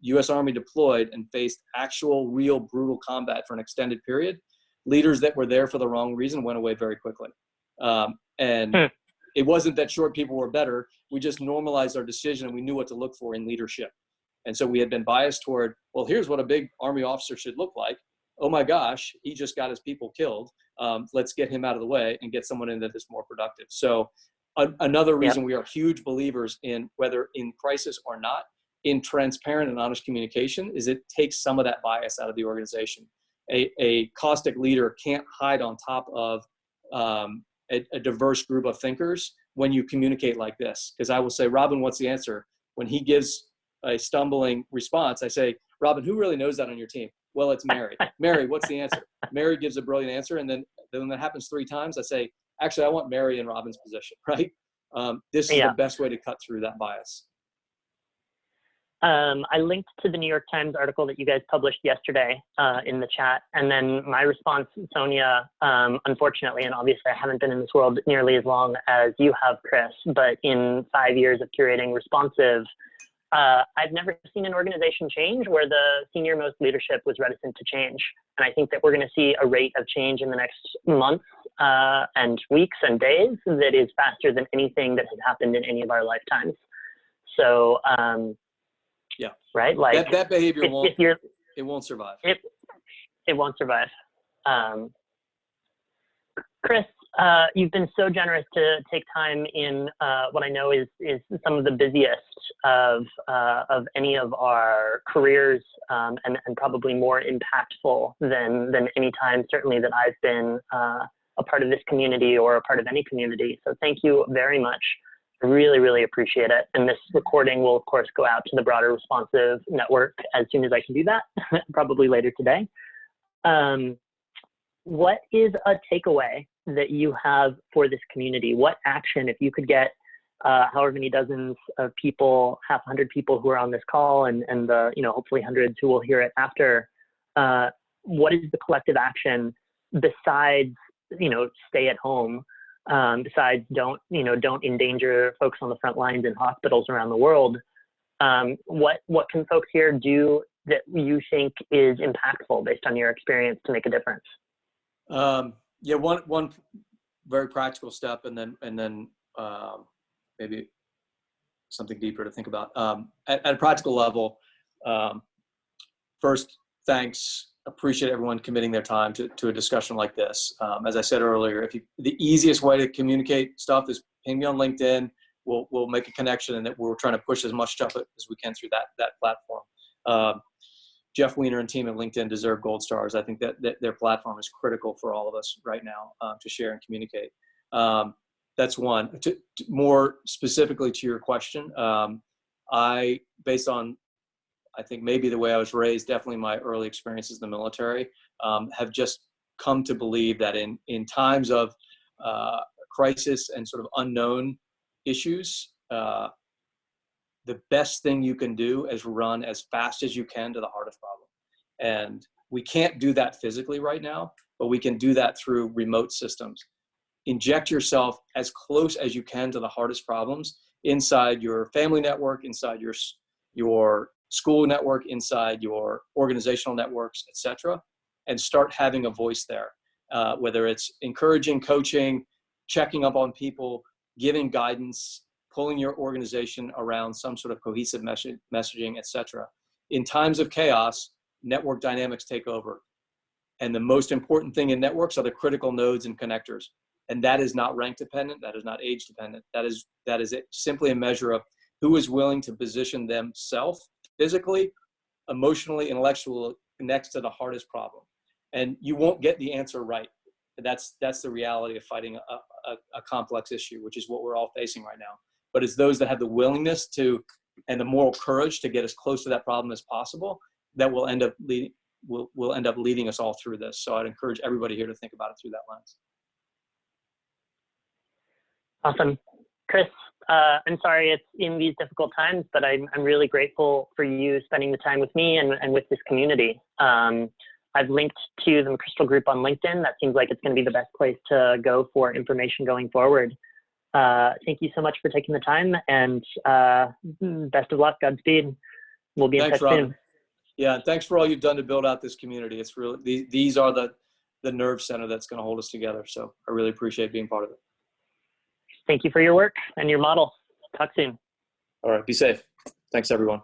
U.S. Army deployed and faced actual, real, brutal combat for an extended period, leaders that were there for the wrong reason went away very quickly. It wasn't that short people were better. We just normalized our decision, and we knew what to look for in leadership. And so we had been biased toward, well, here's what a big Army officer should look like. Oh my gosh, he just got his people killed. Let's get him out of the way and get someone in that is more productive. So another reason we are huge believers in, whether in crisis or not, in transparent and honest communication, is it takes some of that bias out of the organization. A caustic leader can't hide on top of a diverse group of thinkers when you communicate like this. Because I will say, Robin, what's the answer? When he gives a stumbling response, I say, Robin, who really knows that on your team? Well, it's Mary. Mary, what's the answer? Mary gives a brilliant answer. And then when that happens 3 times, I say, actually, I want Mary in Robin's position, right? This is the best way to cut through that bias. I linked to the New York Times article that you guys published yesterday in the chat. And then my response, Sonia, unfortunately, and obviously I haven't been in this world nearly as long as you have, Chris, but in 5 years of curating Responsive, I've never seen an organization change where the senior most leadership was reticent to change. And I think that we're going to see a rate of change in the next months and weeks and days that is faster than anything that has happened in any of our lifetimes. So, right? Like that behavior won't survive. It won't survive. Chris, you've been so generous to take time in what I know is some of the busiest of any of our careers, and probably more impactful than any time, certainly, that I've been a part of this community or a part of any community. So thank you very much. I really, really appreciate it. And this recording will, of course, go out to the broader Responsive network as soon as I can do that, probably later today. What is a takeaway that you have for this community? What action, if you could get however many dozens of people, 100 people who are on this call, and the hopefully hundreds who will hear it after, what is the collective action besides stay at home? Besides don't endanger folks on the front lines in hospitals around the world, what can folks here do that you think is impactful based on your experience to make a difference? One very practical step, and then maybe something deeper to think about. At a practical level, first, thanks appreciate everyone committing their time to a discussion like this. As I said earlier, the easiest way to communicate stuff is ping me on LinkedIn. We'll make a connection, and that we're trying to push as much stuff as we can through that platform. Jeff Weiner and team at LinkedIn deserve gold stars. I think that their platform is critical for all of us right now to share and communicate. That's one. More specifically to your question, based on, I think maybe the way I was raised, definitely my early experiences in the military, have just come to believe that in times of crisis and sort of unknown issues, the best thing you can do is run as fast as you can to the hardest problem. And we can't do that physically right now, but we can do that through remote systems. Inject yourself as close as you can to the hardest problems inside your family network, inside your school network, inside your organizational networks, etc., and start having a voice there. Whether it's encouraging, coaching, checking up on people, giving guidance, pulling your organization around some sort of cohesive messaging, etc. In times of chaos, network dynamics take over. And the most important thing in networks are the critical nodes and connectors. And that is not rank dependent. That is not age dependent. That is simply a measure of who is willing to position themselves physically, emotionally, intellectually next to the hardest problem. And you won't get the answer right. That's the reality of fighting a complex issue, which is what we're all facing right now. But it's those that have the willingness to and the moral courage to get as close to that problem as possible that will end up leading us all through this. So I'd encourage everybody here to think about it through that lens. Awesome. Chris, I'm sorry it's in these difficult times, but I'm really grateful for you spending the time with me and with this community. I've linked to the McChrystal Group on LinkedIn. That seems like it's going to be the best place to go for information going forward. Thank you so much for taking the time, and best of luck. Godspeed. We'll be in touch soon. Yeah, thanks for all you've done to build out this community. It's really, these are the nerve center that's going to hold us together. So I really appreciate being part of it. Thank you for your work and your model. Talk soon. All right, be safe. Thanks, everyone.